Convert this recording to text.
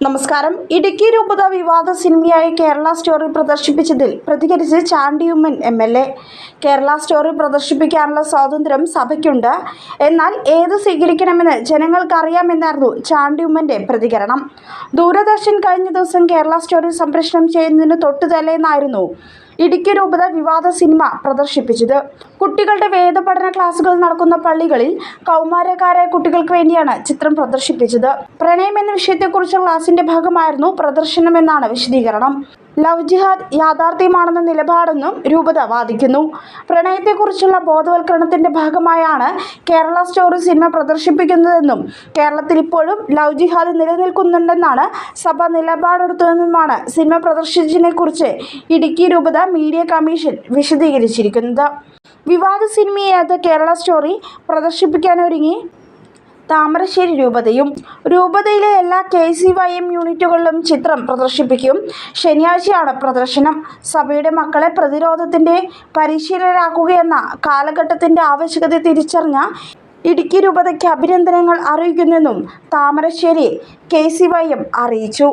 നമസ്കാരം. ഇടുക്കി രൂപത വിവാദ സിനിമയായ കേരള സ്റ്റോറി പ്രദർശിപ്പിച്ചതിൽ പ്രതികരിച്ച് ചാണ്ടിയുമ്മൻ MLA. കേരള സ്റ്റോറി പ്രദർശിപ്പിക്കാനുള്ള സ്വാതന്ത്ര്യം സഭയ്ക്കുണ്ട്, എന്നാൽ ഏത് സ്വീകരിക്കണമെന്ന് ജനങ്ങൾക്കറിയാമെന്നായിരുന്നു ചാണ്ടിയുമ്മന്റെ പ്രതികരണം. ദൂരദർശൻ കഴിഞ്ഞ ദിവസം കേരള സ്റ്റോറി സംപ്രേഷണം ചെയ്യുന്നതിന് തൊട്ടുതലേന്നായിരുന്നു ഇടുക്കി രൂപത വിവാദ സിനിമ പ്രദർശിപ്പിച്ചത്. കുട്ടികളുടെ വേദപഠന ക്ലാസുകൾ നടക്കുന്ന പള്ളികളിൽ കൗമാരക്കാരായ കുട്ടികൾക്ക് വേണ്ടിയാണ് ചിത്രം പ്രദർശിപ്പിച്ചത്. പ്രണയം എന്ന വിഷയത്തെക്കുറിച്ച് ക്ലാസിന്റെ ഭാഗമായിരുന്നു പ്രദർശനമെന്നാണ് വിശദീകരണം. ലവ് ജിഹാദ് യാഥാർത്ഥ്യമാണെന്ന നിലപാടെന്നും രൂപത വാദിക്കുന്നു. പ്രണയത്തെക്കുറിച്ചുള്ള ബോധവൽക്കരണത്തിന്റെ ഭാഗമായാണ് കേരള സ്റ്റോറി സിനിമ പ്രദർശിപ്പിക്കുന്നതെന്നും കേരളത്തിൽ ഇപ്പോഴും ലവ് ജിഹാദ് നിലനിൽക്കുന്നുണ്ടെന്നാണ് സഭ നിലപാടെടുത്തതെന്നുമാണ് സിനിമ പ്രദർശിച്ചതിനെക്കുറിച്ച് ഇടുക്കി രൂപത മീഡിയ കമ്മീഷൻ വിശദീകരിച്ചിരിക്കുന്നത്. വിവാദ സിനിമയായ കേരള സ്റ്റോറി പ്രദർശിപ്പിക്കാനൊരുങ്ങി താമരശ്ശേരി രൂപതയും. രൂപതയിലെ എല്ലാ KCYM യൂണിറ്റുകളിലും ചിത്രം പ്രദർശിപ്പിക്കും. ശനിയാഴ്ചയാണ് പ്രദർശനം. സഭയുടെ മക്കളെ പ്രതിരോധത്തിന്റെ പരിശീലകരാക്കുകയെന്ന കാലഘട്ടത്തിന്റെ ആവശ്യകത തിരിച്ചറിഞ്ഞ ഇടുക്കി രൂപതയ്ക്ക് അഭിനന്ദനങ്ങൾ അറിയിക്കുന്നെന്നും താമരശ്ശേരി KCYM അറിയിച്ചു.